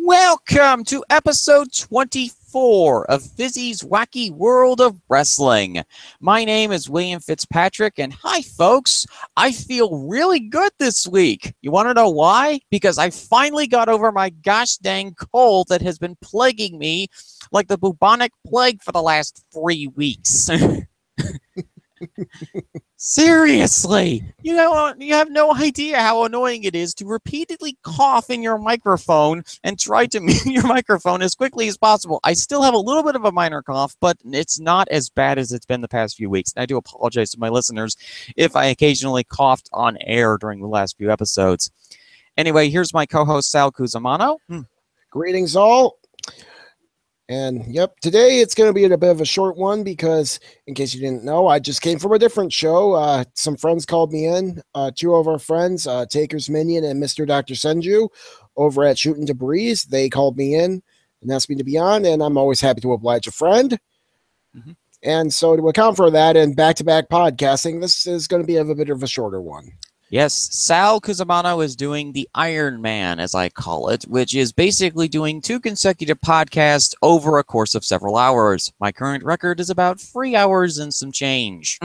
Welcome to episode 24 of Fizzy's Wacky World of Wrestling. My name is William Fizzpatrick, and hi, folks. I feel really good this week. You want to know why? Because I finally got over my gosh dang cold that has been plaguing me like the bubonic plague for the last 3 weeks. Seriously, you have no idea how annoying it is to repeatedly cough in your microphone and try to mute your microphone as quickly as possible. I still have a little bit of a minor cough, but it's not as bad as it's been the past few weeks. And I do apologize to my listeners if I occasionally coughed on air during the last few episodes. Anyway, here's my co-host, Sal Cusmano. Greetings, all. And yep, today it's going to be a bit of a short one because, in case you didn't know, I just came from a different show. Some friends called me in. Two of our friends, Taker's Minion and Mr. Dr. Senju, over at Shooting Debris, they called me in and asked me to be on, and I'm always happy to oblige a friend. Mm-hmm. And so to account for that and back-to-back podcasting, this is going to be a bit of a shorter one. Yes, Sal Cusmano is doing the Iron Man, as I call it, which is basically doing 2 consecutive podcasts over a course of several hours. My current record is about 3 hours and some change.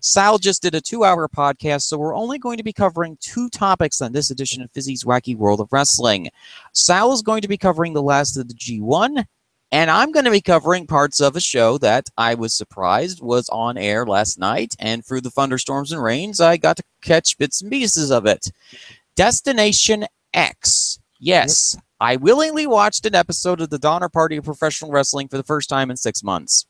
Sal just did a 2-hour podcast, so we're only going to be covering 2 topics on this edition of Fizzy's Wacky World of Wrestling. Sal is going to be covering the last of the G1, and I'm going to be covering parts of a show that I was surprised was on air last night, and through the thunderstorms and rains, I got to catch bits and pieces of it. Destination X. Yes, I willingly watched an episode of the Donner Party of Professional Wrestling for the first time in 6 months.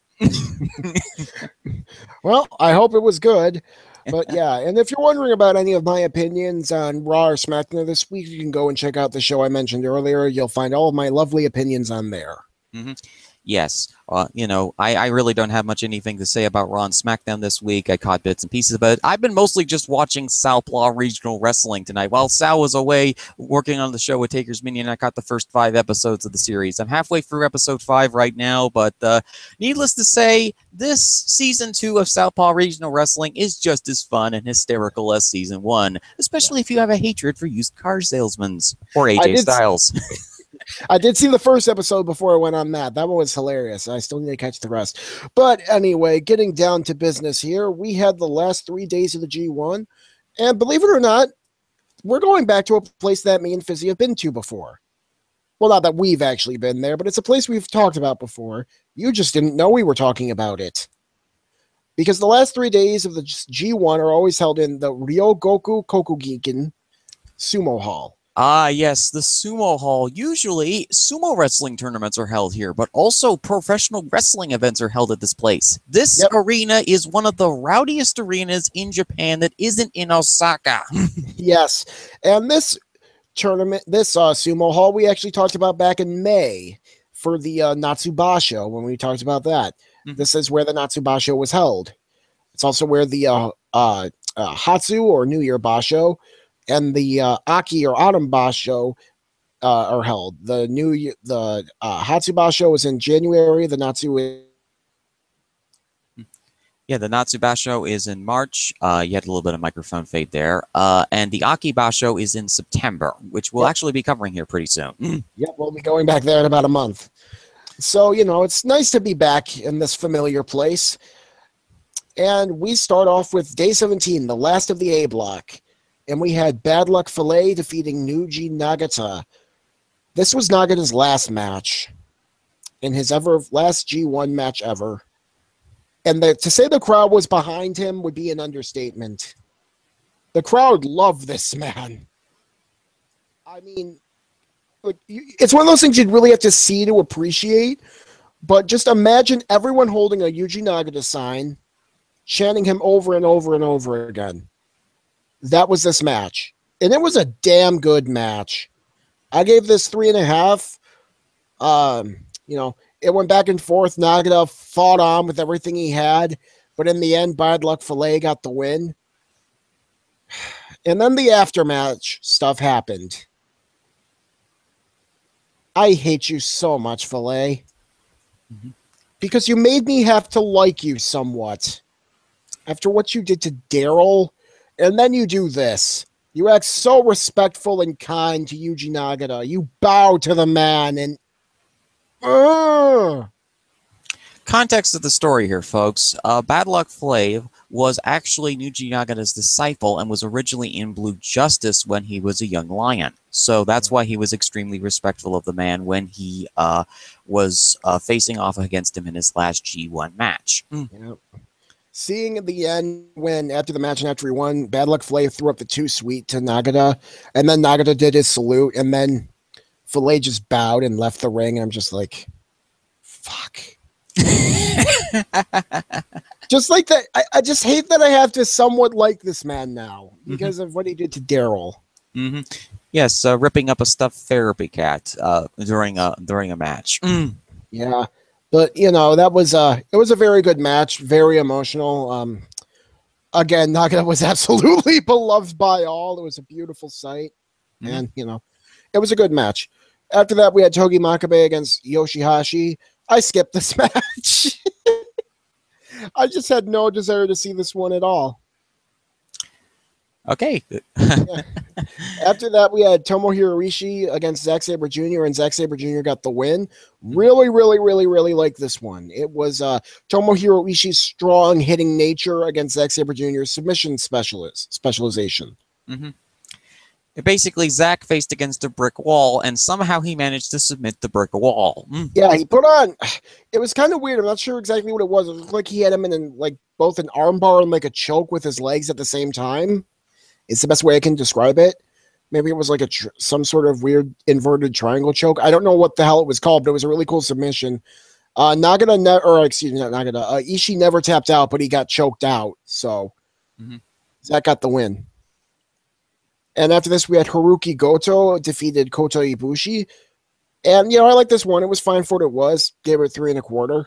Well, I hope it was good. But yeah, and if you're wondering about any of my opinions on Raw or SmackDown this week, you can go and check out the show I mentioned earlier. You'll find all of my lovely opinions on there. Mm-hmm. Yes. I really don't have much anything to say about Raw and SmackDown this week. I caught bits and pieces of it. I've been mostly just watching Southpaw Regional Wrestling tonight. While Sal was away working on the show with Taker's Minion, I caught the first 5 episodes of the series. I'm halfway through episode 5 right now, but needless to say, this season 2 of Southpaw Regional Wrestling is just as fun and hysterical as season 1, especially if you have a hatred for used car salesmen or AJ Styles. I did see the first episode before I went on that. That one was hilarious. I still need to catch the rest. But anyway, getting down to business here, we had the last 3 days of the G1. And believe it or not, we're going back to a place that me and Fizzy have been to before. Well, not that we've actually been there, but it's a place we've talked about before. You just didn't know we were talking about it. Because the last 3 days of the G1 are always held in the Ryogoku Kokugiken Sumo Hall. Ah, yes, the Sumo Hall. Usually, sumo wrestling tournaments are held here, but also professional wrestling events are held at this place. This arena is one of the rowdiest arenas in Japan that isn't in Osaka. Yes, and this tournament, this Sumo Hall, we actually talked about back in May for the Natsubasho when we talked about that. Mm-hmm. This is where the Natsubasho was held. It's also where the Hatsu or New Year Basho and the Aki or Autumn Basho are held. The Hatsu Basho is in January. The Natsu is... Yeah, the Natsu Basho is in March. You had a little bit of microphone fade there. And the Aki Basho is in September, which we'll actually be covering here pretty soon. Yep, we'll be going back there in about a month. So, it's nice to be back in this familiar place. And we start off with Day 17, the last of the A block. And we had Bad Luck Fale defeating Nuji Nagata. This was Nagata's last match in his last G1 match ever. And to say the crowd was behind him would be an understatement. The crowd loved this man. I mean, it's one of those things you'd really have to see to appreciate. But just imagine everyone holding a Yuji Nagata sign, chanting him over and over and over again. That was this match. And it was a damn good match. I gave this 3.5. It went back and forth. Nagata fought on with everything he had. But in the end, Bad Luck Fale got the win. And then the aftermatch stuff happened. I hate you so much, Fale. Mm-hmm. Because you made me have to like you somewhat. After what you did to Daryl. And then you do this. You act so respectful and kind to Yuji Nagata. You bow to the man and Context of the story here, folks. Bad Luck Flav was actually Yuji Nagata's disciple and was originally in Blue Justice when he was a young lion. So that's why he was extremely respectful of the man when he was facing off against him in his last G1 match. Yep. Seeing at the end when after the match and after he won, Bad Luck Flav threw up the too sweet to Nagata, and then Nagata did his salute, and then Filet just bowed and left the ring. And I'm just like, fuck. Just like that. I just hate that I have to somewhat like this man now because of what he did to Daryl. Yes, ripping up a stuffed therapy cat during a match. Yeah. But that was it was a very good match, very emotional. Again, Nagata was absolutely beloved by all. It was a beautiful sight, and it was a good match. After that, we had Togi Makabe against Yoshihashi. I skipped this match. I just had no desire to see this one at all. Okay. Yeah. After that, we had Tomohiro Ishii against Zack Sabre Jr., and Zack Sabre Jr. got the win. Really, really, really, really like this one. It was Tomohiro Ishii's strong hitting nature against Zack Sabre Jr.'s submission specialization. Basically, Zack faced against a brick wall, and somehow he managed to submit the brick wall. Yeah, he put on. It was kind of weird. I'm not sure exactly what it was. It looked like he had him in both an armbar and like a choke with his legs at the same time. It's the best way I can describe it. Maybe it was like some sort of weird inverted triangle choke. I don't know what the hell it was called, but it was a really cool submission. Ishii never tapped out, but he got choked out. So Zack got the win. And after this, we had Haruki Goto defeated Kota Ibushi. And, I like this one. It was fine for what it was. Gave it 3 1/4.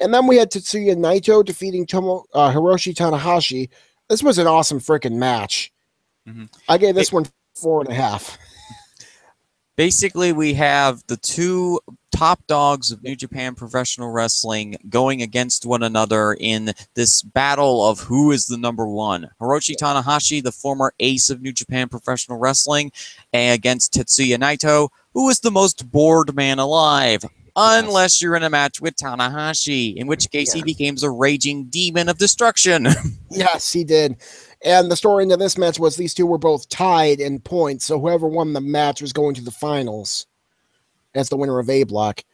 And then we had Tetsuya Naito defeating Hiroshi Tanahashi. This was an awesome freaking match. I gave this one 4.5. Basically, we have the two top dogs of New Japan Professional Wrestling going against one another in this battle of who is the number one. Hiroshi Tanahashi, the former ace of New Japan Professional Wrestling, against Tetsuya Naito, who is the most bored man alive. Unless you're in a match with Tanahashi, in which case he becomes a raging demon of destruction. Yes, he did. And the story into this match was these two were both tied in points, so whoever won the match was going to the finals as the winner of A Block,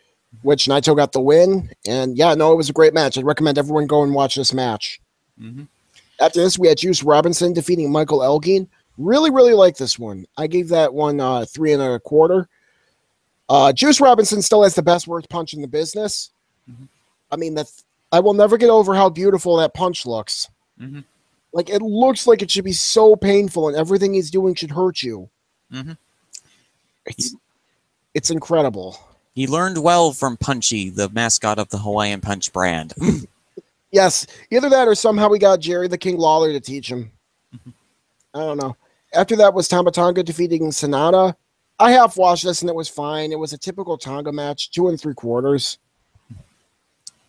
which Naito got the win. And it was a great match. I'd recommend everyone go and watch this match. After this, we had Juice Robinson defeating Michael Elgin. Really, really like this one. I gave that one 3 1/4. Juice Robinson still has the best worked punch in the business. I mean, I will never get over how beautiful that punch looks. It looks like it should be so painful, and everything he's doing should hurt you. It's incredible. He learned well from Punchy, the mascot of the Hawaiian Punch brand. Yes, either that or somehow we got Jerry the King Lawler to teach him. I don't know. After that was Tama Tonga defeating Sonata. I half watched this and it was fine. It was a typical Tonga match, 2 3/4.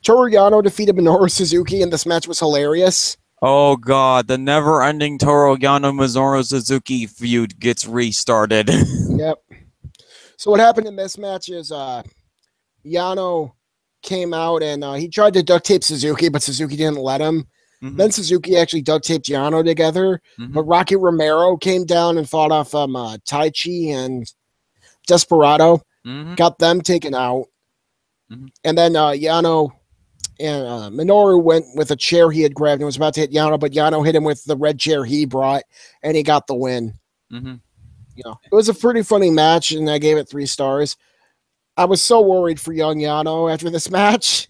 Toru Yano defeated Minoru Suzuki, and this match was hilarious. Oh God, the never-ending Toru Yano Minoru Suzuki feud gets restarted. Yep. So what happened in this match is Yano came out and he tried to duct tape Suzuki, but Suzuki didn't let him. Then Suzuki actually duct taped Yano together, but Rocky Romero came down and fought off Taichi and Desperado, got them taken out. And then Yano and Minoru went with a chair he had grabbed and was about to hit Yano, but Yano hit him with the red chair he brought, and he got the win. It was a pretty funny match, and I gave it 3 stars. I was so worried for young Yano after this match.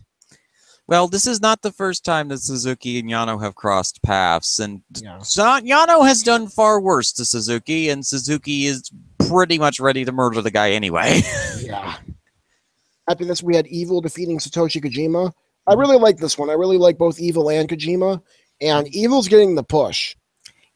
Well, this is not the first time that Suzuki and Yano have crossed paths, and Yano has done far worse to Suzuki, and Suzuki is pretty much ready to murder the guy anyway. After this, we had Evil defeating Satoshi Kojima. I really like this one. I really like both Evil and Kojima, and Evil's getting the push.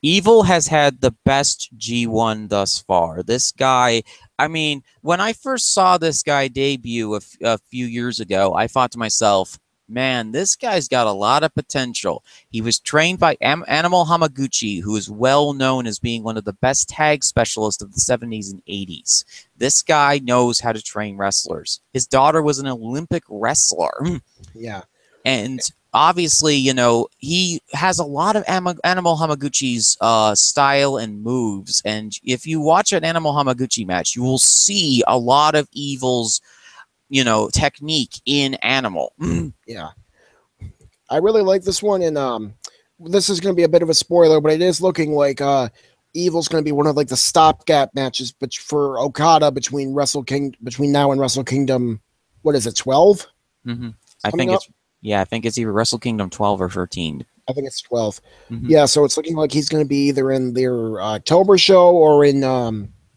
Evil has had the best G1 thus far. This guy, I mean, when I first saw this guy debut a few years ago, I thought to myself, Man, this guy's got a lot of potential. He was trained by Animal Hamaguchi, who is well known as being one of the best tag specialists of the 70s and 80s. This guy knows how to train wrestlers. His daughter was an Olympic wrestler. Yeah. And obviously, he has a lot of Animal Hamaguchi's style and moves. And if you watch an Animal Hamaguchi match, you will see a lot of Evil's, technique in Animal. Yeah. I really like this one, and this is going to be a bit of a spoiler, but it is looking like Evil's going to be one of like the stopgap matches, but for Okada between now and Wrestle Kingdom. What is it, 12? Mm-hmm. I think it's either Wrestle Kingdom 12 or 13. I think it's 12. Mm-hmm. Yeah, so it's looking like he's going to be either in their October show or in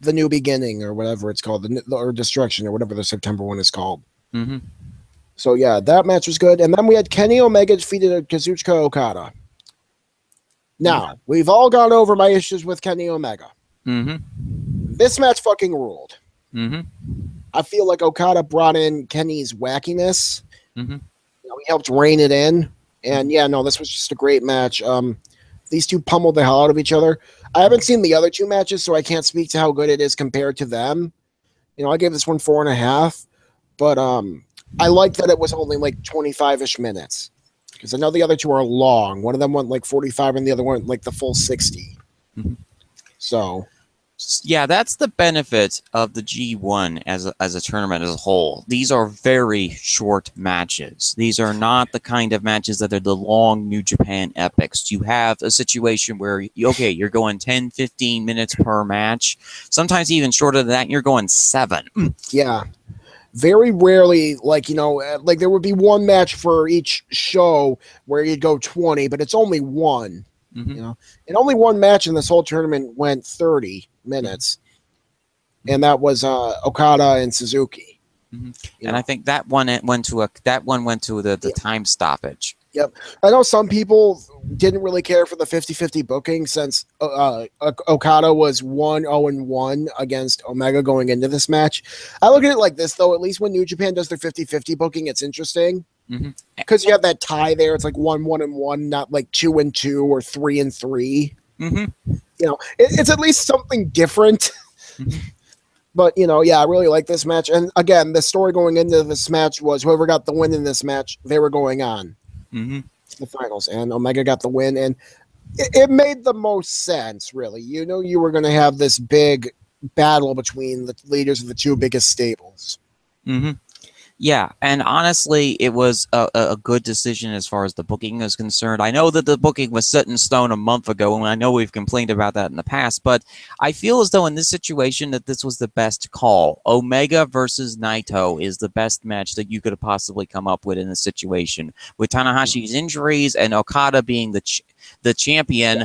the New Beginning or whatever it's called, or Destruction or whatever the September one is called. Mm-hmm. So yeah, that match was good. And then we had Kenny Omega defeated Kazuchika Okada. Now, we've all gone over my issues with Kenny Omega. Mm-hmm. This match fucking ruled. Mm-hmm. I feel like Okada brought in Kenny's wackiness. Mm-hmm. He helped rein it in. And yeah, no, this was just a great match. These two pummeled the hell out of each other. I haven't seen the other two matches, so I can't speak to how good it is compared to them. I gave this one 4.5, but I like that it was only like 25-ish minutes, because I know the other two are long. One of them went like 45 and the other one like the full 60. Mm-hmm. So yeah, that's the benefit of the G1 as a tournament as a whole. These are very short matches. These are not the kind of matches that are the long New Japan epics. You have a situation where, okay, you're going 10, 15 minutes per match. Sometimes even shorter than that, and you're going 7. Yeah. Very rarely, like there would be one match for each show where you'd go 20, but it's only one. Mm-hmm. And only one match in this whole tournament went 30 minutes, and that was Okada and Suzuki. Mm-hmm. And I think that one went to the time stoppage. Yep. I know some people didn't really care for the 50-50 booking, since Okada was 1-0-1 against Omega going into this match. I look at it like this, though. At least when New Japan does their 50-50 booking, it's interesting. Mm-hmm. Because you have that tie there. It's like 1-1-1, not like 2-2 or 3-3. Mm-hmm. It's at least something different. Mm-hmm. But, yeah, I really like this match. And again, the story going into this match was whoever got the win in this match, they were going on mm-hmm. the finals. And Omega got the win. And it made the most sense, really. You were going to have this big battle between the leaders of the two biggest stables. Mm-hmm. Yeah, and honestly, it was a good decision as far as the booking is concerned. I know that the booking was set in stone a month ago, and I know we've complained about that in the past, but I feel as though in this situation that this was the best call. Omega versus Naito is the best match that you could have possibly come up with in this situation. With Tanahashi's injuries and Okada being the champion,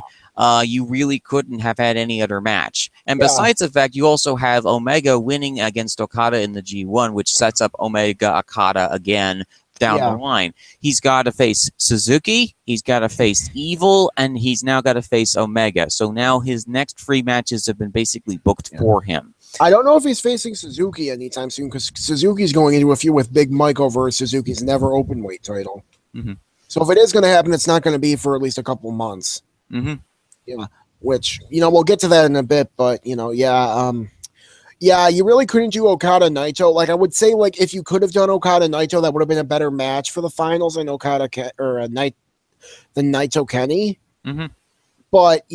you really couldn't have had any other match. And besides the fact, you also have Omega winning against Okada in the G1, which sets up Omega Okada again down the line. He's got to face Suzuki, he's got to face Evil, and he's now got to face Omega. So now his next 3 matches have been basically booked for him. I don't know if he's facing Suzuki anytime soon, because Suzuki's going into a feud with Big Mike over Suzuki's never open weight title. Mm-hmm. So if it is going to happen, it's not going to be for at least a couple months. Mm-hmm. Yeah, which, we'll get to that in a bit, but, you really couldn't do Okada Naito. Like, I would say, like, if you could have done Okada Naito, that would have been a better match for the finals than the Naito Kenny. Mm-hmm. But,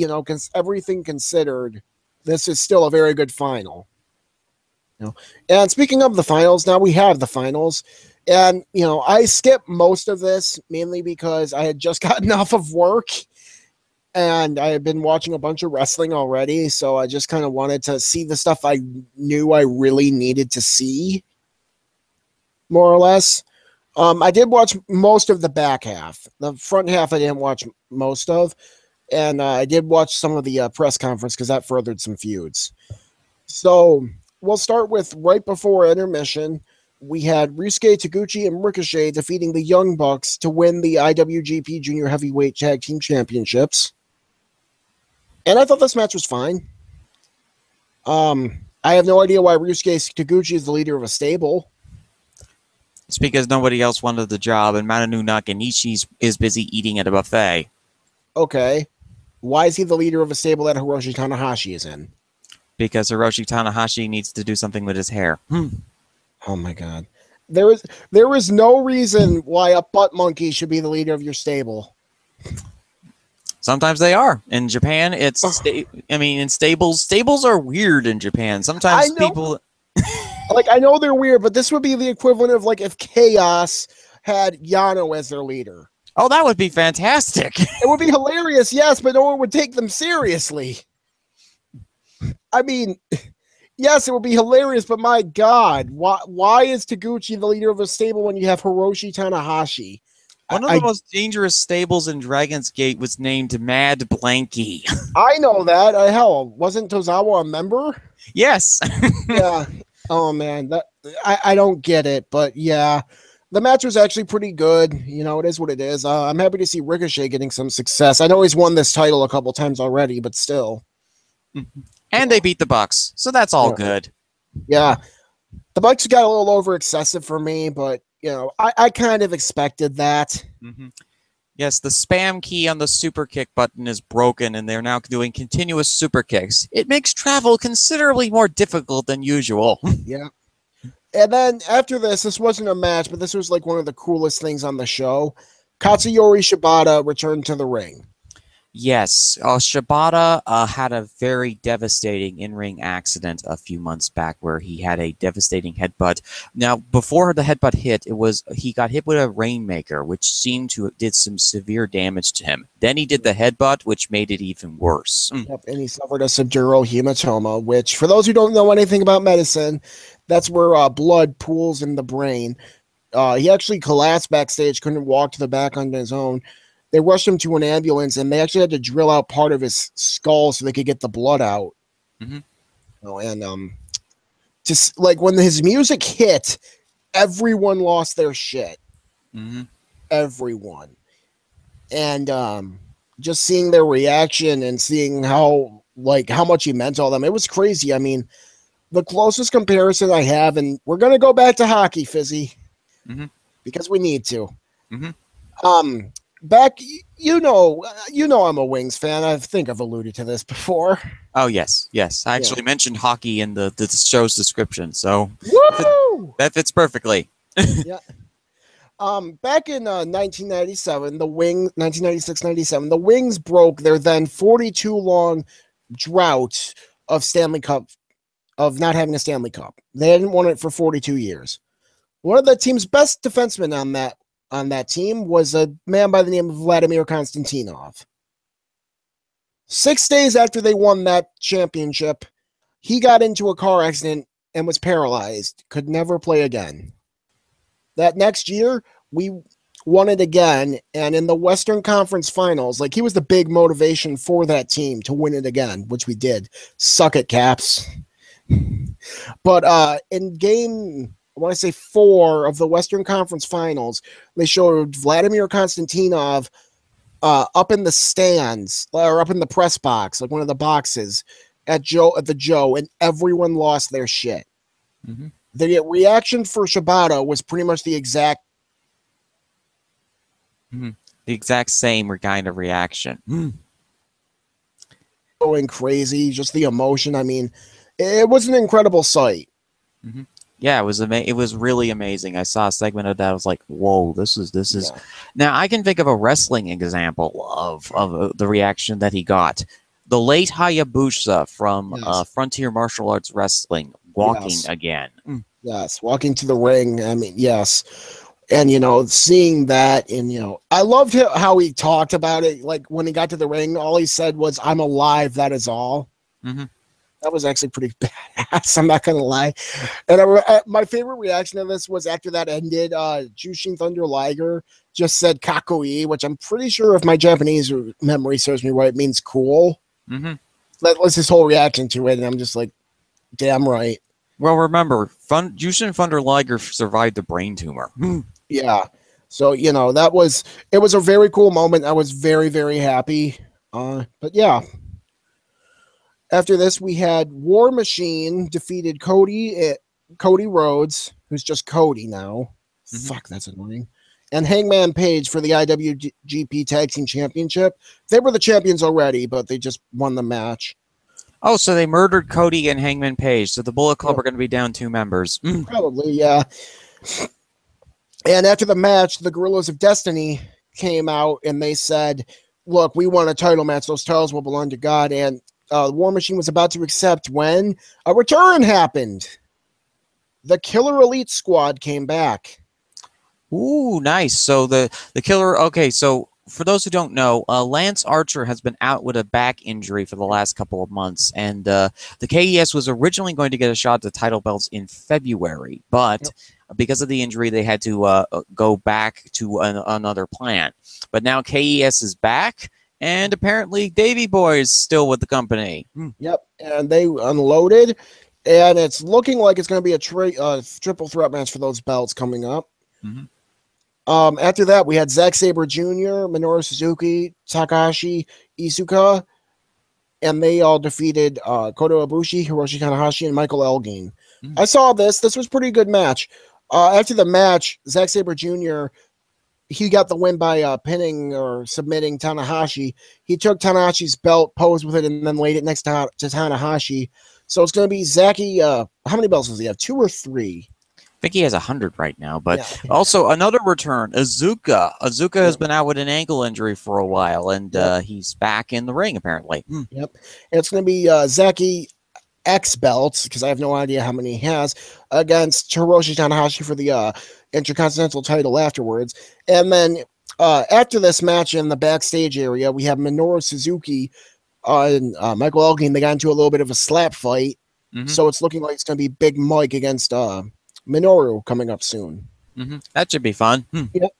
everything considered, this is still a very good final. And speaking of the finals, now we have the finals. And, I skipped most of this mainly because I had just gotten off of work. And I had been watching a bunch of wrestling already, so I just kind of wanted to see the stuff I knew I really needed to see, more or less. I did watch most of the back half. The front half I didn't watch most of, and I did watch some of the press conference because that furthered some feuds. So we'll start with right before intermission. We had Ryusuke Taguchi and Ricochet defeating the Young Bucks to win the IWGP Junior Heavyweight Tag Team Championships. And I thought this match was fine. I have no idea why Ryusuke Taguchi is the leader of a stable. It's because nobody else wanted the job, and Manu Nakanishi is busy eating at a buffet. Okay. Why is he the leader of a stable that Hiroshi Tanahashi is in? Because Hiroshi Tanahashi needs to do something with his hair. Oh my god. There is no reason why a butt monkey should be the leader of your stable. Sometimes they are. In Japan, in stables are weird in Japan. I Sometimes know, people. I know they're weird, but this would be the equivalent of like if Chaos had Yano as their leader. Oh, that would be fantastic. It would be hilarious, yes, but no one would take them seriously. I mean, yes, it would be hilarious, but my God, why is Taguchi the leader of a stable when you have Hiroshi Tanahashi? One of the most dangerous stables in Dragon's Gate was named Mad Blanky. I know that. Hell, wasn't Tozawa a member? Yes. Yeah. Oh man, I don't get it, but yeah, the match was actually pretty good. You know, it is what it is. I'm happy to see Ricochet getting some success. I know he's won this title a couple times already, but still. And they beat the Bucks, so that's all good. Yeah, the Bucks got a little over excessive for me, but you know, I kind of expected that. Yes, the spam key on the super kick button is broken, and they're now doing continuous super kicks. It makes travel considerably more difficult than usual. Yeah. And then after this wasn't a match, but this was like one of the coolest things on the show. Katsuyori Shibata returned to the ring. Yes, Shibata had a very devastating in-ring accident a few months back where he had a devastating headbutt. Now, before the headbutt hit, he got hit with a rainmaker, which seemed to did some severe damage to him. Then he did the headbutt, which made it even worse. Yep, and he suffered a subdural hematoma, which, for those who don't know anything about medicine, that's where blood pools in the brain. He actually collapsed backstage, couldn't walk to the back on his own. They rushed him to an ambulance, and they actually had to drill out part of his skull so they could get the blood out. Oh, and just like when his music hit, everyone lost their shit. Everyone. And just seeing their reaction and seeing how much he meant to all them, it was crazy. I mean, the closest comparison I have, and we're gonna go back to hockey, Fizzy, because we need to. Back, you know, I'm a Wings fan. I think I've alluded to this before. Oh yes. I actually mentioned hockey in the show's description, so that fits perfectly. Yeah. Back in 1997, 1996-97, the Wings broke their then 42 long drought of Stanley Cup, of not having a Stanley Cup. They hadn't won it for 42 years. One of the team's best defensemen on that team was a man by the name of Vladimir Konstantinov. 6 days after they won that championship, he got into a car accident and was paralyzed, could never play again. That next year, we won it again, and in the Western Conference Finals, he was the big motivation for that team to win it again, which we did. Suck it, Caps. But in game, I want to say 4 of the Western Conference Finals, they showed Vladimir Konstantinov up in the stands, or up in the press box, like one of the boxes at the Joe, and everyone lost their shit. The reaction for Shibata was pretty much the exact same kind of reaction. Going crazy, just the emotion. I mean, it was an incredible sight. Yeah, it was really amazing. I saw a segment of that. I was like, "Whoa, this is." Yeah. Now I can think of a wrestling example of the reaction that he got. The late Hayabusa from Frontier Martial Arts Wrestling walking again. Yes, walking to the ring. I mean, yes. And, seeing that, and, I loved how he talked about it. Like, when he got to the ring, all he said was, "I'm alive, that is all." That was actually pretty badass, I'm not going to lie. And my favorite reaction to this was after that ended, Jushin Thunder Liger just said "kakoi," which I'm pretty sure, if my Japanese memory serves me right, means cool. That was his whole reaction to it, and I'm just like, damn right. Well, remember, Jushin Thunder Liger survived the brain tumor. Yeah. So, it was a very cool moment. I was very, very happy. But yeah. After this, we had War Machine defeated Cody Rhodes, who's just Cody now. Mm-hmm. Fuck, that's annoying. And Hangman Page for the IWGP Tag Team Championship. They were the champions already, but they just won the match. Oh, so they murdered Cody and Hangman Page. So the Bullet Club Yep. are going to be down 2 members. Probably, yeah. And after the match, the Guerrillas of Destiny came out and they said, look, we want a title match. Those titles will belong to God. And War Machine was about to accept when a return happened. The Killer Elite Squad came back. Ooh, nice. So the Killer. Okay, so for those who don't know, Lance Archer has been out with a back injury for the last couple of months, and the KES was originally going to get a shot at the title belts in February, but because of the injury, they had to go back to another plan. But now KES is back, and apparently Davey Boy is still with the company. Yep, and they unloaded, and it's looking like it's going to be a triple threat match for those belts coming up. Mm-hmm. After that, we had Zack Sabre Jr., Minoru Suzuki, Takahashi Iizuka, and they all defeated Kota Ibushi, Hiroshi Tanahashi, and Michael Elgin. I saw this. This was a pretty good match. After the match, Zack Sabre Jr., he got the win by pinning or submitting Tanahashi. He took Tanahashi's belt, posed with it, and then laid it next to Tanahashi. So it's going to be Zachy. How many belts does he have? 2 or 3? I think he has 100 right now, but also another return, Iizuka. Iizuka has been out with an ankle injury for a while, and he's back in the ring, apparently. Yep. And it's going to be Zachy X belts, because I have no idea how many he has, against Hiroshi Tanahashi for the Intercontinental title afterwards. And then after this match in the backstage area, we have Minoru Suzuki and Michael Elgin. They got into a little bit of a slap fight. So it's looking like it's going to be Big Mike against Minoru coming up soon. That should be fun. Yep.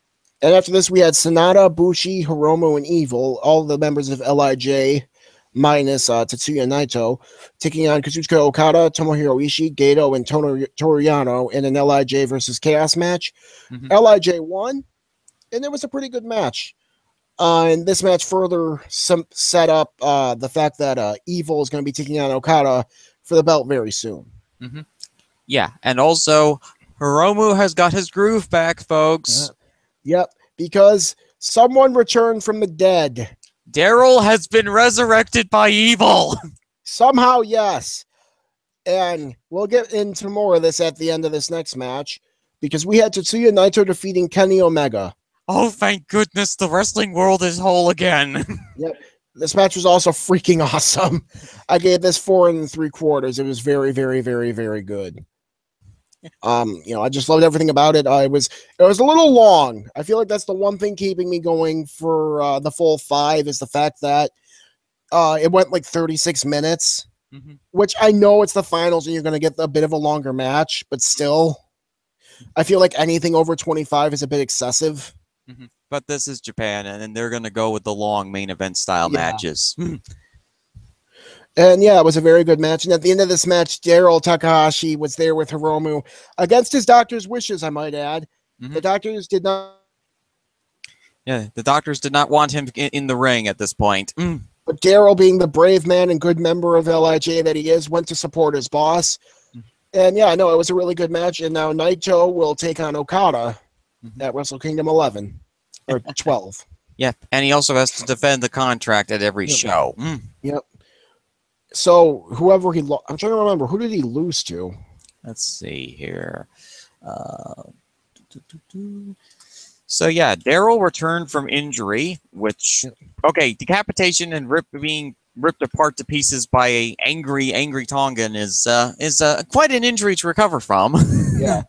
And after this, we had Sonata, Bushi, Hiromu, and Evil, all the members of LIJ, minus Tetsuya Naito, taking on Kazuchika Okada, Tomohiro Ishii, Gato, and Toru Yano in an LIJ versus Chaos match. LIJ won, and it was a pretty good match. And this match further set up the fact that Evil is going to be taking on Okada for the belt very soon. Yeah, and also Hiromu has got his groove back, folks. Yep, because someone returned from the dead. Daryl has been resurrected by Evil. Somehow, yes. And we'll get into more of this at the end of this next match, because we had Tetsuya Naito defeating Kenny Omega. Oh, thank goodness the wrestling world is whole again. Yep. This match was also freaking awesome. I gave this 4 3/4. It was very, very, very, very good. I just loved everything about it. It was a little long. I feel like that's the one thing keeping me going for the full 5 is the fact that it went like 36 minutes, which I know it's the finals and you're going to get a bit of a longer match, but still, I feel like anything over 25 is a bit excessive. But this is Japan, and they're going to go with the long main event style matches. And yeah, it was a very good match. And at the end of this match, Daryl Takahashi was there with Hiromu against his doctor's wishes, I might add. The doctors did not. Yeah, the doctors did not want him in the ring at this point. But Daryl, being the brave man and good member of LIJ that he is, went to support his boss. And yeah, no, it was a really good match. And now Naito will take on Okada at Wrestle Kingdom 11 or 12. Yep, and he also has to defend the contract at every show. Yep. So whoever I'm trying to remember, who did he lose to? Let's see here. So yeah, Daryl returned from injury, which decapitation and being ripped apart to pieces by a angry Tongan is quite an injury to recover from. Yeah.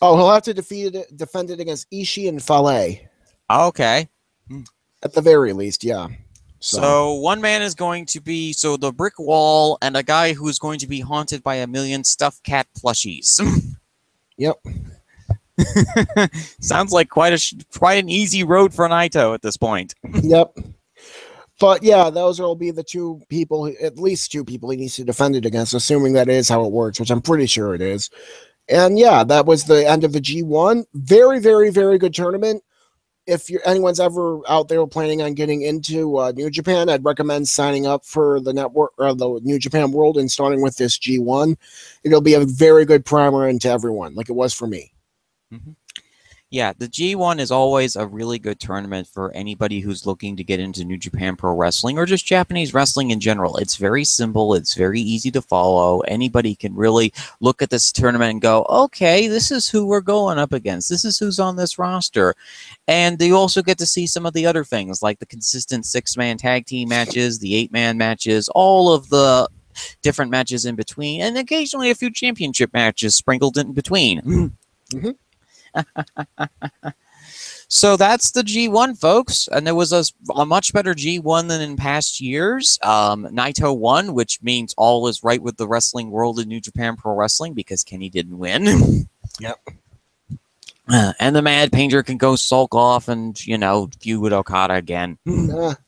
Oh, he'll have to defend it against Ishii and Fale. Okay. At the very least, yeah. So one man is going to be the brick wall, and a guy who is going to be haunted by a million stuffed cat plushies. Yep. Sounds like quite an easy road for Naito at this point. Yep. But yeah, those will be the 2 people, at least 2 people he needs to defend it against, assuming that is how it works, which I'm pretty sure it is. And yeah, that was the end of the G1. Very, very, very good tournament. If anyone's ever out there planning on getting into New Japan, I'd recommend signing up for the network or the New Japan World and starting with this G1. It'll be a very good primer into everyone, like it was for me. Yeah, the G1 is always a really good tournament for anybody who's looking to get into New Japan Pro Wrestling or just Japanese wrestling in general. It's very simple, it's very easy to follow. Anybody can really look at this tournament and go, okay, this is who we're going up against. This is who's on this roster. And you also get to see some of the other things, like the consistent 6-man tag team matches, the 8-man matches, all of the different matches in between, and occasionally a few championship matches sprinkled in between. Mm-hmm. So that's the G1, folks. And there was a much better G1 than in past years. Naito won, which means all is right with the wrestling world in New Japan Pro Wrestling because Kenny didn't win. Yep. And the Mad Painter can go sulk off and, feud with Okada again.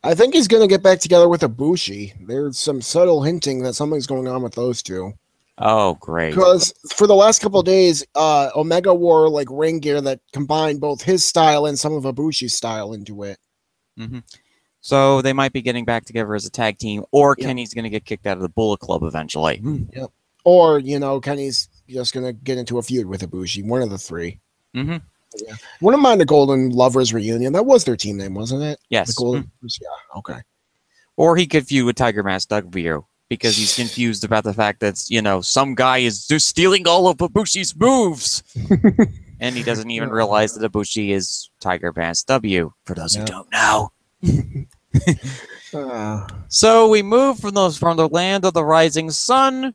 I think he's going to get back together with Ibushi. There's some subtle hinting that something's going on with those two. Oh, great. Because for the last couple of days, Omega wore like ring gear that combined both his style and some of Ibushi's style into it. Mm-hmm. So they might be getting back together as a tag team, or Kenny's going to get kicked out of the Bullet Club eventually. Yep. Or, Kenny's just going to get into a feud with Ibushi. One of the three. Mm-hmm. Yeah. Wouldn't mind the Golden Lovers reunion. That was their team name, wasn't it? Yes. The Golden Lovers, yeah, okay. Or he could feud with Tiger Mask W because he's confused about the fact that, some guy is just stealing all of Ibushi's moves. And he doesn't even realize that Ibushi is Tiger Mask W, for those who don't know. So we move from the land of the rising sun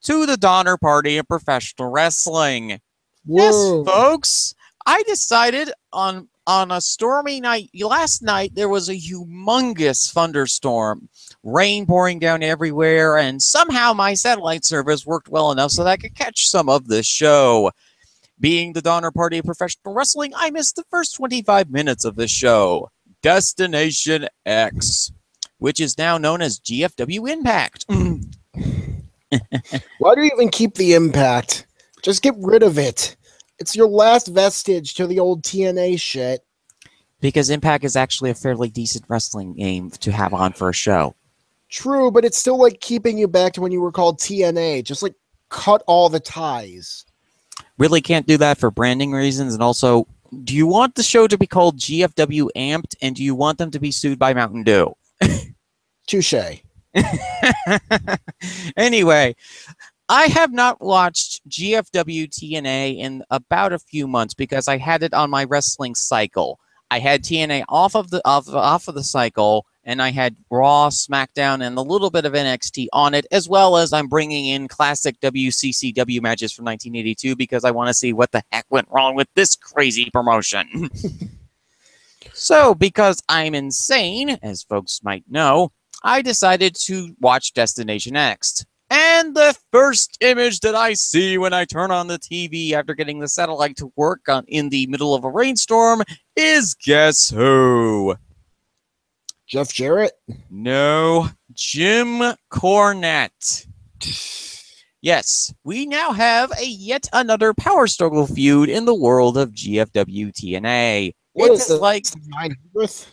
to the Donner Party of professional wrestling. Whoa. Yes, folks. I decided on a stormy night last night there was a humongous thunderstorm, rain pouring down everywhere, and somehow my satellite service worked well enough so that I could catch some of this show. Being the Donner Party of professional wrestling, I missed the first 25 minutes of the show. Destination X, which is now known as GFW Impact. Why do you even keep the Impact? Just get rid of it. It's your last vestige to the old TNA shit. Because Impact is actually a fairly decent wrestling name to have on for a show. True, but it's still like keeping you back to when you were called TNA. Just like cut all the ties. Really can't do that for branding reasons. And also, do you want the show to be called GFW Amped? And do you want them to be sued by Mountain Dew? Touche. Anyway, I have not watched GFW TNA in about a few months because I had it on my wrestling cycle. I had TNA off of the cycle, and I had Raw, SmackDown, and a little bit of NXT on it, as well as I'm bringing in classic WCCW matches from 1982 because I want to see what the heck went wrong with this crazy promotion. So, because I'm insane, as folks might know, I decided to watch Destination X. And the first image that I see when I turn on the TV after getting the satellite to work in the middle of a rainstorm is guess who? Jeff Jarrett? No, Jim Cornette. Yes, we now have yet another power struggle feud in the world of GFW TNA. What It's is like 900th?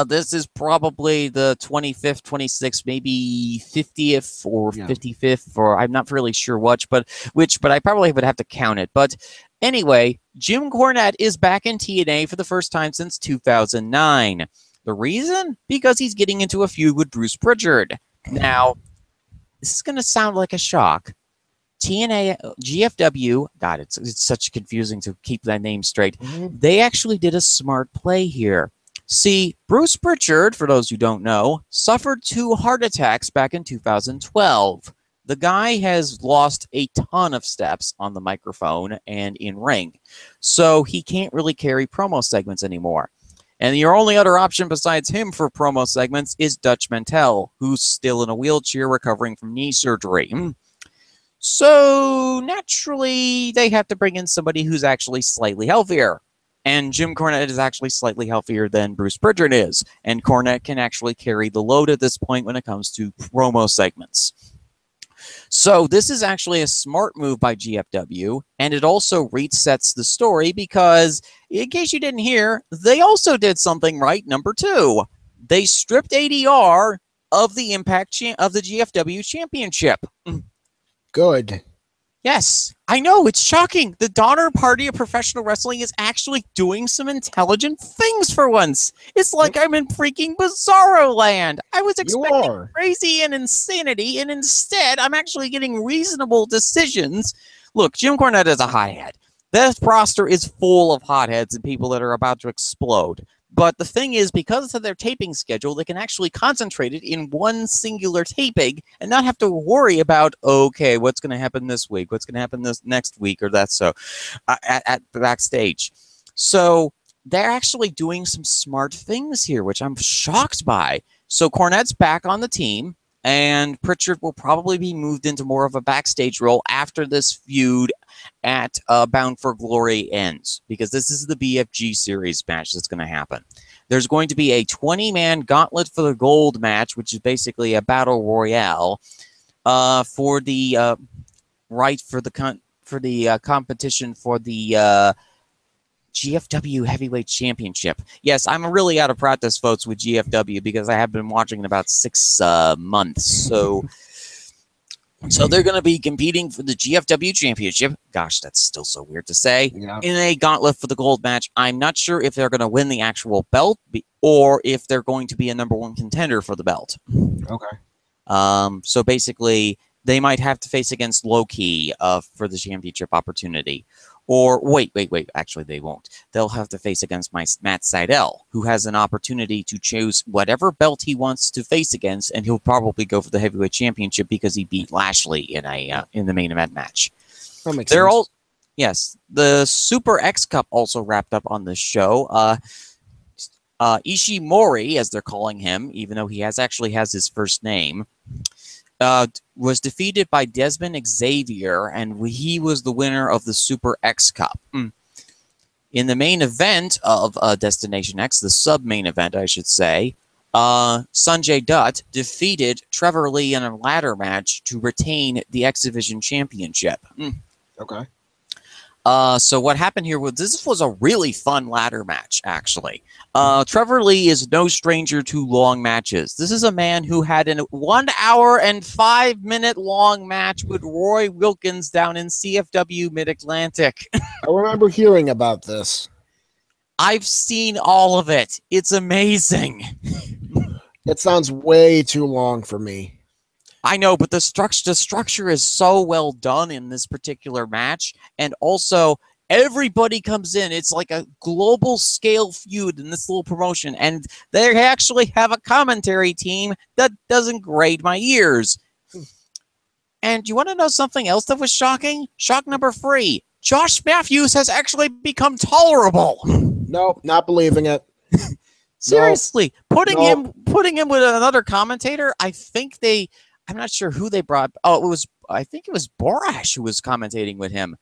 This is probably the 25th, 26th, maybe 50th or 55th, or I'm not really sure which, but I probably would have to count it. But anyway, Jim Cornette is back in TNA for the first time since 2009. The reason? Because he's getting into a feud with Bruce Pritchard. Now, this is going to sound like a shock. TNA, GFW, God, it's such confusing to keep that name straight. They actually did a smart play here. See, Bruce Pritchard, for those who don't know, suffered 2 heart attacks back in 2012. The guy has lost a ton of steps on the microphone and in ring, so he can't really carry promo segments anymore. And your only other option besides him for promo segments is Dutch Mantell, who's still in a wheelchair recovering from knee surgery. So, naturally, they have to bring in somebody who's actually slightly healthier. And Jim Cornette is actually slightly healthier than Bruce Pritchard is. And Cornette can actually carry the load at this point when it comes to promo segments. So this is actually a smart move by GFW. And it also resets the story because, in case you didn't hear, they also did something right, number 2. They stripped ADR of the Impact of the GFW Championship. Good. Yes, I know, it's shocking. The Donner Party of professional wrestling is actually doing some intelligent things for once. It's like I'm in freaking Bizarro land. I was You expecting are. crazy and insanity, and instead I'm actually getting reasonable decisions. Look, Jim Cornette is a hothead. This roster is full of hotheads and people that are about to explode. But the thing is, because of their taping schedule, they can actually concentrate it in one singular taping and not have to worry about, okay, what's going to happen this week? What's going to happen this next week? Or that's so at backstage. So they're actually doing some smart things here, which I'm shocked by. So Cornette's back on the team, and Pritchard will probably be moved into more of a backstage role after this feud at Bound for Glory ends, because this is the BFG series match that's going to happen. There's going to be a 20-man gauntlet for the gold match, which is basically a battle royale for the competition for the GFW Heavyweight Championship. Yes, I'm really out of practice, folks, with GFW because I have been watching in about 6 months. So they're going to be competing for the GFW Championship. Gosh, that's still so weird to say. Yeah. In a gauntlet for the gold match. I'm not sure if they're going to win the actual belt or if they're going to be a #1 contender for the belt. Okay. So basically, they might have to face against Low-Key for the championship opportunity. Or, wait. Actually, they won't. They'll have to face against Matt Sydal, who has an opportunity to choose whatever belt he wants to face against, and he'll probably go for the heavyweight championship because he beat Lashley in the main event match. That makes sense. Yes, the Super X Cup also wrapped up on this show. Ishimori, as they're calling him, even though he actually has his first name, was defeated by Desmond Xavier, and he was the winner of the Super X Cup. In the main event of Destination X, the sub-main event, I should say, Sanjay Dutt defeated Trevor Lee in a ladder match to retain the X Division Championship. Okay. So what happened here was this was a really fun ladder match, actually. Trevor Lee is no stranger to long matches. This is a man who had a 1 hour and 5 minute long match with Roy Wilkins down in CFW Mid-Atlantic. I remember hearing about this. I've seen all of it. It's amazing. It sounds way too long for me. I know, but the structure is so well done in this particular match, and also everybody comes in. It's like a global scale feud in this little promotion, and they actually have a commentary team that doesn't grate my ears. And you want to know something else that was shocking? Shock number 3. Josh Matthews has actually become tolerable. Nope, not believing it. Seriously, putting Nope. him with another commentator. I'm not sure who they brought. Oh, I think it was Borash who was commentating with him.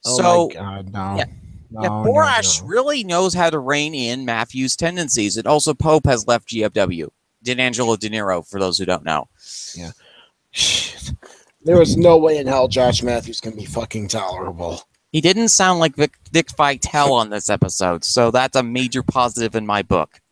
Oh my God, no. Yeah, No, yeah, no, Borash no. really knows how to rein in Matthews' tendencies. And also Pope has left GFW. D'Angelo De Niro, for those who don't know. Yeah. Shit. There is no way in hell Josh Matthews can be fucking tolerable. He didn't sound like Dick Vitale on this episode, so that's a major positive in my book.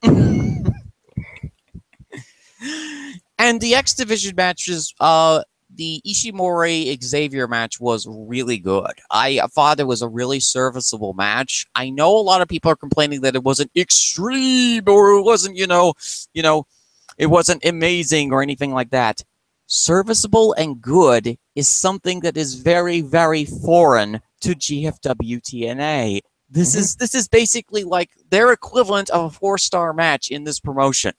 And the X Division matches, the Ishimori Xavier match was really good. I thought it was a really serviceable match. I know a lot of people are complaining that it wasn't extreme or it wasn't, it wasn't amazing or anything like that. Serviceable and good is something that is very, very foreign to GFW TNA. This is basically like their equivalent of a 4-star match in this promotion.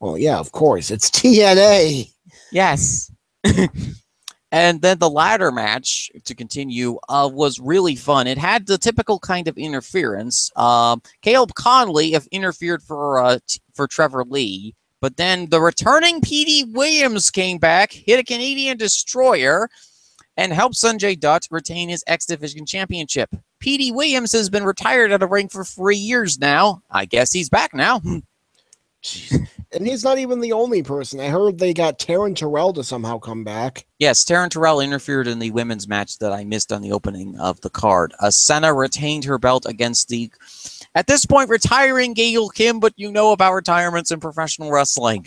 Well, yeah, of course. It's TNA. Yes. And then the ladder match, to continue, was really fun. It had the typical kind of interference. Caleb Conley interfered for Trevor Lee, but then the returning P.D. Williams came back, hit a Canadian Destroyer, and helped Sanjay Dutt retain his X Division Championship. P.D. Williams has been retired at a ring for 3 years now. I guess he's back now. And he's not even the only person. I heard they got Taryn Terrell to somehow come back. Yes, Taryn Terrell interfered in the women's match that I missed on the opening of the card. Senna retained her belt against the, at this point, retiring Gail Kim, but you know about retirements in professional wrestling.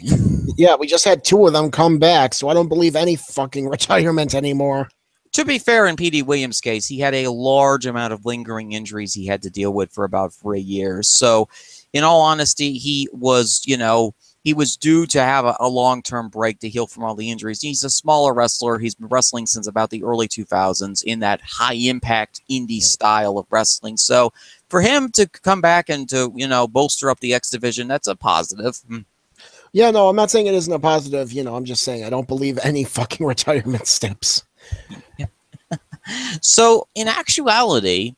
Yeah, we just had two of them come back, so I don't believe any fucking retirement anymore. To be fair, in P.D. Williams' case, he had a large amount of lingering injuries he had to deal with for about 3 years. So, in all honesty, he was due to have a long-term break to heal from all the injuries. He's a smaller wrestler. He's been wrestling since about the early 2000s in that high-impact indie style of wrestling. So, for him to come back and to, bolster up the X division, that's a positive. Yeah, no, I'm not saying it isn't a positive. I'm just saying I don't believe any fucking retirement steps. So, in actuality,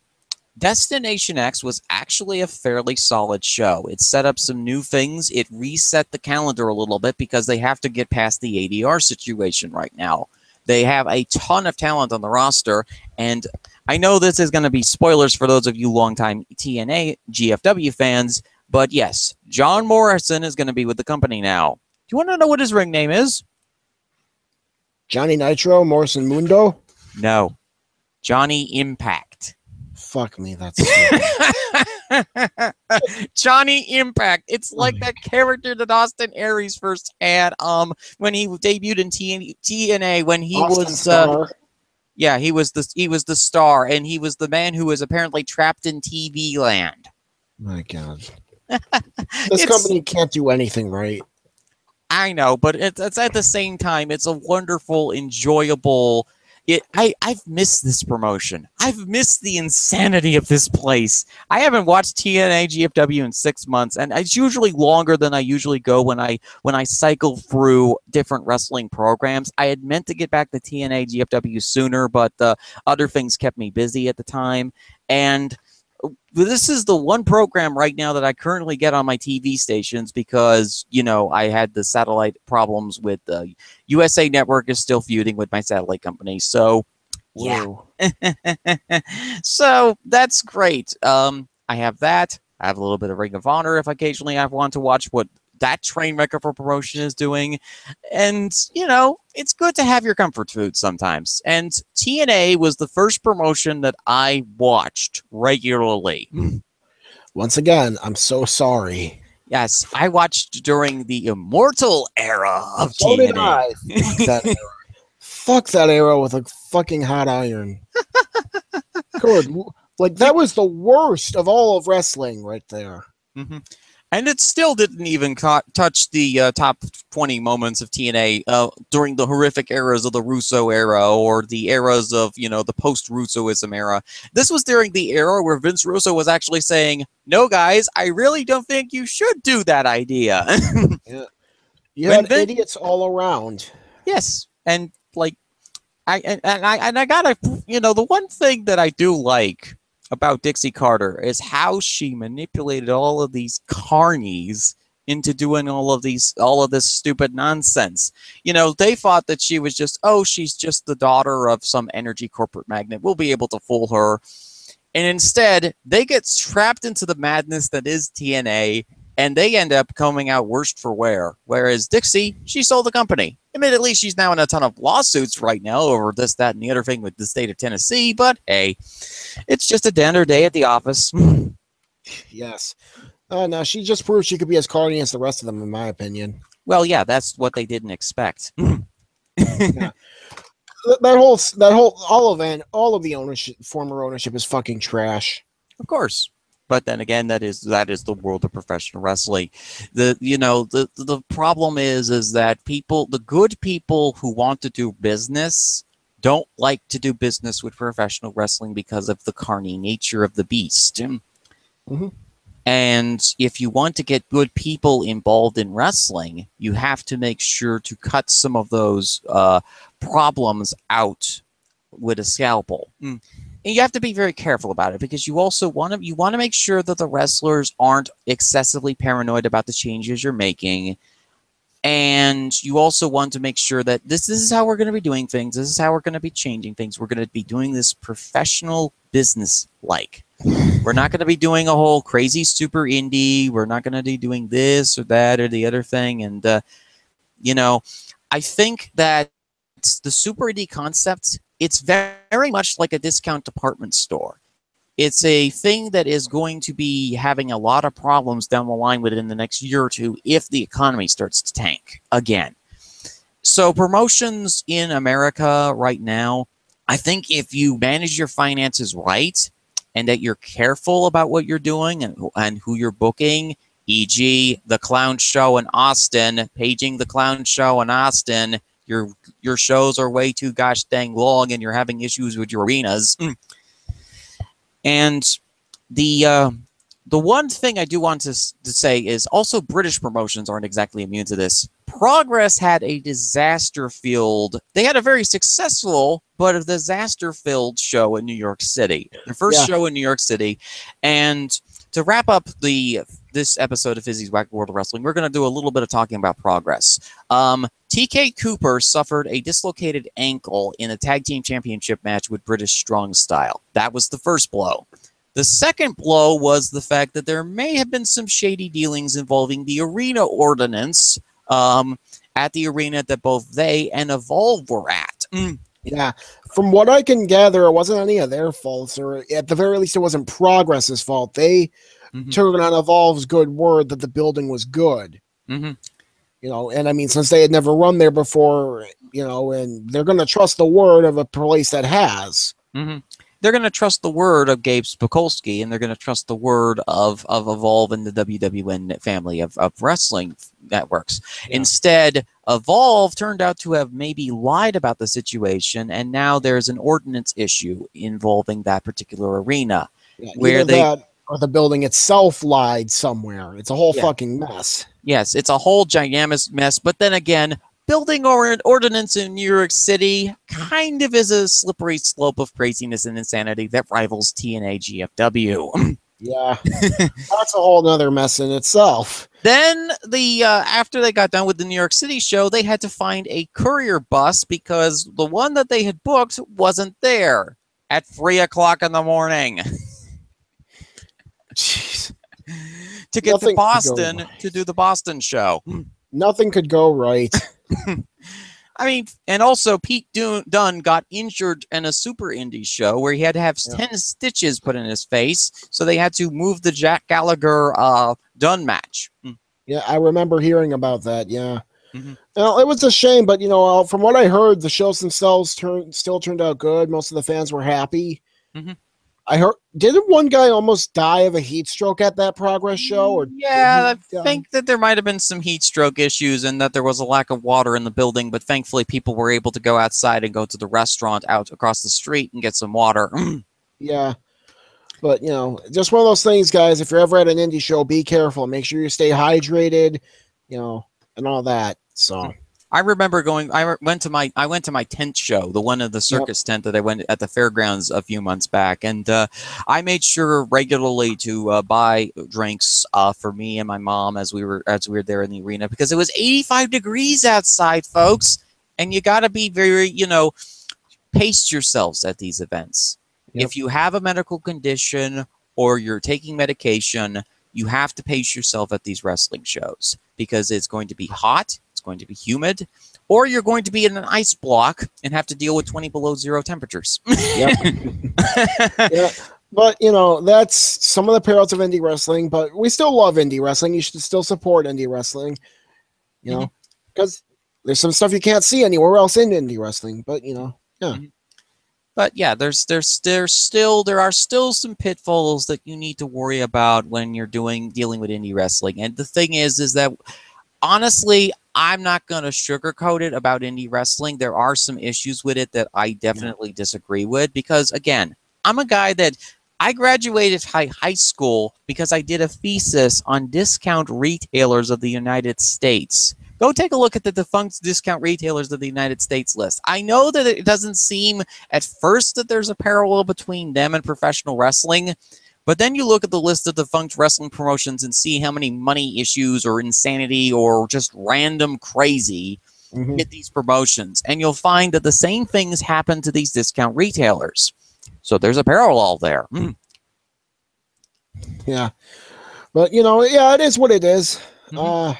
Destination X was actually a fairly solid show. It set up some new things. It reset the calendar a little bit because they have to get past the ADR situation right now. They have a ton of talent on the roster, and I know this is going to be spoilers for those of you longtime TNA GFW fans, but yes, John Morrison is going to be with the company now. Do you want to know what his ring name is? Johnny Nitro, Morrison Mundo? No. Johnny Impact. Fuck me, that's stupid. Johnny Impact. It's like that character that Austin Aries first had when he debuted in TNA when he Austin was Starr. yeah, he was the star, and he was the man who was apparently trapped in TV land. My God. This company can't do anything right. I know, but it's at the same time, it's a wonderful, enjoyable. I've missed this promotion. I've missed the insanity of this place. I haven't watched TNA GFW in 6 months, and it's usually longer than I usually go when I cycle through different wrestling programs. I had meant to get back to TNA GFW sooner, but other things kept me busy at the time, and this is the one program right now that I currently get on my TV stations because, I had the satellite problems with the USA Network is still feuding with my satellite company. So, yeah. So that's great. I have that. I have a little bit of Ring of Honor if occasionally I want to watch what that train wreck of a promotion is doing. And, it's good to have your comfort food sometimes. And TNA was the first promotion that I watched regularly. Once again, I'm so sorry. Yes, I watched during the immortal era of so TNA. Did I. Fuck that era. Fuck that era with a fucking hot iron. Good. Like, that was the worst of all of wrestling right there. Mm-hmm. And it still didn't even touch the top 20 moments of TNA during the horrific eras of the Russo era or the eras of, the post-Russoism era. This was during the era where Vince Russo was actually saying, no, guys, I really don't think you should do that idea. Yeah. You had idiots all around. Yes. And, I gotta, the one thing that I do like about Dixie Carter is how she manipulated all of these carnies into doing all of this stupid nonsense. They thought that she was she's just the daughter of some energy corporate magnate. We'll be able to fool her. And instead, they get trapped into the madness that is TNA, and they end up coming out worst for wear. Whereas Dixie, she sold the company. Admittedly, she's now in a ton of lawsuits right now over this, that, and the other thing with the state of Tennessee. But hey, it's just a dinner day at the office. Yes. No, she just proved she could be as carny as the rest of them, in my opinion. Well, yeah, that's what they didn't expect. Yeah. All of the ownership, former ownership, is fucking trash. Of course. But then again, that is the world of professional wrestling. The problem is that the good people who want to do business don't like to do business with professional wrestling because of the carny nature of the beast. Mm-hmm. And if you want to get good people involved in wrestling, you have to make sure to cut some of those problems out with a scalpel. And you have to be very careful about it because you also want to make sure that the wrestlers aren't excessively paranoid about the changes you're making. And you also want to make sure that this is how we're going to be doing things. This is how we're going to be changing things. We're going to be doing this professional business-like. We're not going to be doing a whole crazy super indie. We're not going to be doing this or that or the other thing. And, I think that the super indie concept, it's very much like a discount department store. it's a thing that is going to be having a lot of problems down the line within the next year or two if the economy starts to tank again. So promotions in America right now, I think if you manage your finances right and that you're careful about what you're doing and who you're booking, e.g., the clown show in Austin, paging the clown show in Austin, your shows are way too gosh dang long and you're having issues with your arenas. And the the one thing I do want to say is also British promotions aren't exactly immune to this. Progress had a disaster-filled. They had a very successful but a disaster-filled show in New York City. Their first Yeah. show in New York City, and to wrap up this episode of Fizzy's Wacky World of Wrestling, we're going to do a little bit of talking about Progress. TK Cooper suffered a dislocated ankle in a tag team championship match with British Strong Style. That was the first blow. The second blow was the fact that there may have been some shady dealings involving the arena ordinance at the arena that both they and Evolve were at. Yeah. From what I can gather, it wasn't any of their faults, or at the very least, it wasn't Progress's fault. They took on Evolve's good word that the building was good. You know, and I mean, since they had never run there before, you know, and they're going to trust the word of a place that has. They're going to trust the word of Gabe Spikolsky, and they're going to trust the word of Evolve and the WWN family of wrestling networks. Yeah. Instead, Evolve turned out to have maybe lied about the situation, and now there's an ordinance issue involving that particular arena. Yeah, where that or the building itself lied somewhere. It's a whole fucking mess. Yes, it's a whole gigantic mess, but then again, building ordinance in New York City kind of is a slippery slope of craziness and insanity that rivals TNA GFW. Yeah, that's a whole nother mess in itself. Then after they got done with the New York City show, they had to find a courier bus because the one that they had booked wasn't there at 3 o'clock in the morning. Jeez. To get to Boston to do the Boston show. Nothing could go right. I mean, and also Pete Dunne got injured in a super indie show where he had to have 10 stitches put in his face, so they had to move the Jack Gallagher Dunne match. Yeah, I remember hearing about that, yeah. Well, it was a shame, but, you know, from what I heard, the shows themselves still turned out good. Most of the fans were happy. I heard, didn't one guy almost die of a heat stroke at that Progress show? Or yeah, I think that there might have been some heat stroke issues and that there was a lack of water in the building, but thankfully people were able to go outside and go to the restaurant out across the street and get some water. Yeah. But, you know, just one of those things, guys. If you're ever at an indie show, be careful. Make sure you stay hydrated, you know, and all that. So I remember going. I went to my tent show, the one of the circus tent that I went at the fairgrounds a few months back, and I made sure regularly to buy drinks for me and my mom as we were there in the arena because it was 85 degrees outside, folks, and you got to be very, you know, pace yourselves at these events. If you have a medical condition or you're taking medication, you have to pace yourself at these wrestling shows because it's going to be hot. Going to be humid, or you're going to be in an ice block and have to deal with 20 below zero temperatures. Yeah, but you know, that's some of the perils of indie wrestling, but we still love indie wrestling. You should still support indie wrestling, you know, because there's some stuff you can't see anywhere else in indie wrestling, but you know, But yeah, there are still some pitfalls that you need to worry about when you're dealing with indie wrestling. And the thing is that honestly, I'm not going to sugarcoat it about indie wrestling. There are some issues with it that I definitely disagree with because, again, I'm a guy that I graduated high school because I did a thesis on discount retailers of the United States. Go take a look at the defunct discount retailers of the United States list. I know that it doesn't seem at first that there's a parallel between them and professional wrestling, but then you look at the list of defunct wrestling promotions and see how many money issues or insanity or just random crazy hit these promotions. And you'll find that the same things happen to these discount retailers. So there's a parallel there. Yeah. But, you know, yeah, it is what it is. You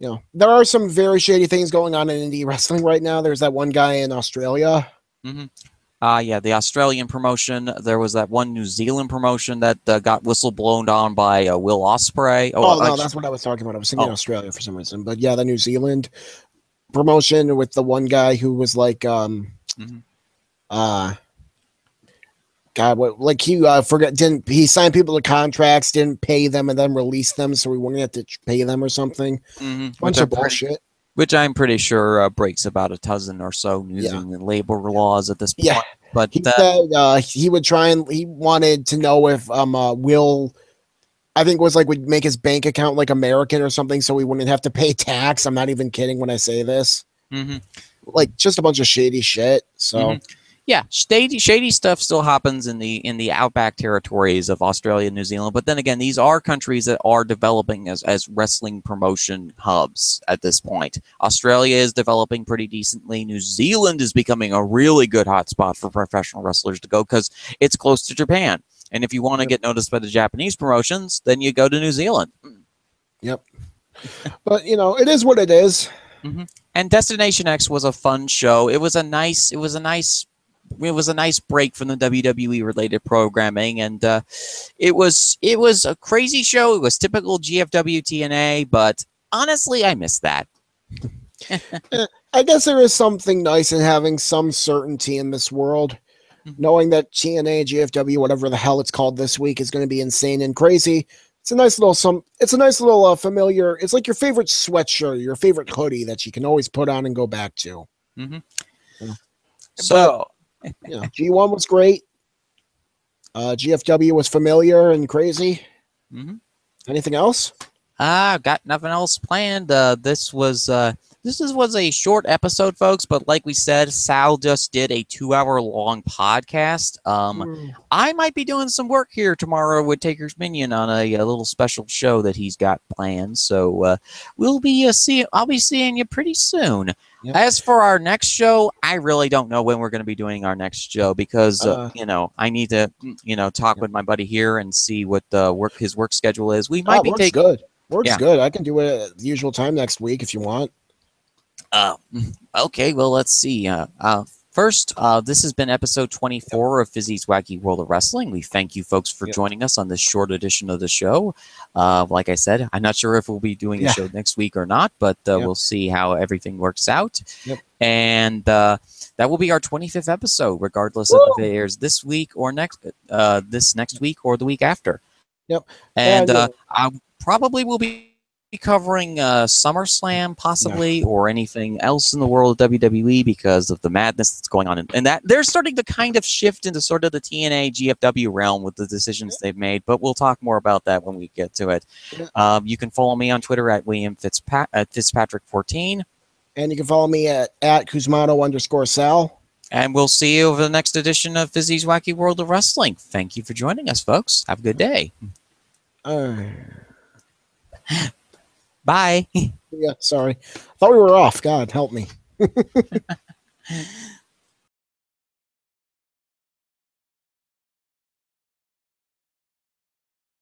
know, there are some very shady things going on in indie wrestling right now. There's that one guy in Australia. Yeah, the Australian promotion. There was that one New Zealand promotion that got whistleblown on by Will Ospreay. Oh no, that's what I was talking about. I was thinking oh, Australia for some reason, but yeah, the New Zealand promotion with the one guy who was like, mhm. uh, God, what, like he forgot, didn't he sign people to contracts, didn't pay them, and then release them, so we wouldn't have to pay them or something. Which Bunch of bullshit. I'm pretty sure breaks about a dozen or so New Yeah, Zealand labor laws at this yeah. point. But He said he would try and he wanted to know if Will, I think, was like, would make his bank account like American or something, so he wouldn't have to pay tax. I'm not even kidding when I say this. mhm. Like just a bunch of shady shit. So Yeah, shady stuff still happens in the outback territories of Australia and New Zealand. But then again, these are countries that are developing as wrestling promotion hubs at this point. Australia is developing pretty decently. New Zealand is becoming a really good hotspot for professional wrestlers to go because it's close to Japan. And if you want to yep. get noticed by the Japanese promotions, then you go to New Zealand. Yep. But you know, it is what it is. And Destination X was a fun show. It was a nice break from the WWE related programming, and it was a crazy show. It was typical GFW TNA, but honestly, I missed that. I guess there is something nice in having some certainty in this world, knowing that TNA, GFW, whatever the hell it's called this week, is going to be insane and crazy. It's a nice little It's a nice little familiar. It's like your favorite sweatshirt, your favorite hoodie that you can always put on and go back to. Mm-hmm. Yeah. So, yeah, G1 was great. GFW was familiar and crazy. mm-hmm. Anything else? Got nothing else planned. This was a short episode, folks. But like we said, Sal just did a 2-hour long podcast. I might be doing some work here tomorrow with Taker's Minion on a little special show that he's got planned. So we'll be I'll be seeing you pretty soon. Yep. As for our next show, I really don't know when we're going to be doing our next show because I need to talk with my buddy here and see what his work schedule is. We might be taking good. Works good. I can do it at the usual time next week if you want. Okay, well, let's see. First, this has been episode 24 of Fizzy's Wacky World of Wrestling. We thank you, folks, for joining us on this short edition of the show. Like I said, I'm not sure if we'll be doing a show next week or not, but we'll see how everything works out. And that will be our 25th episode, regardless of if it airs this week or next week or the week after. And I probably will be covering SummerSlam, possibly, or anything else in the world of WWE because of the madness that's going on. And that they're starting to kind of shift into sort of the TNA GFW realm with the decisions they've made. But we'll talk more about that when we get to it. You can follow me on Twitter at Fizzpatrick14. And you can follow me at Cusmano_Sal. And we'll see you over the next edition of Fizzy's Wacky World of Wrestling. Thank you for joining us, folks. Have a good day. Bye. Yeah, sorry. I thought we were off. God, help me.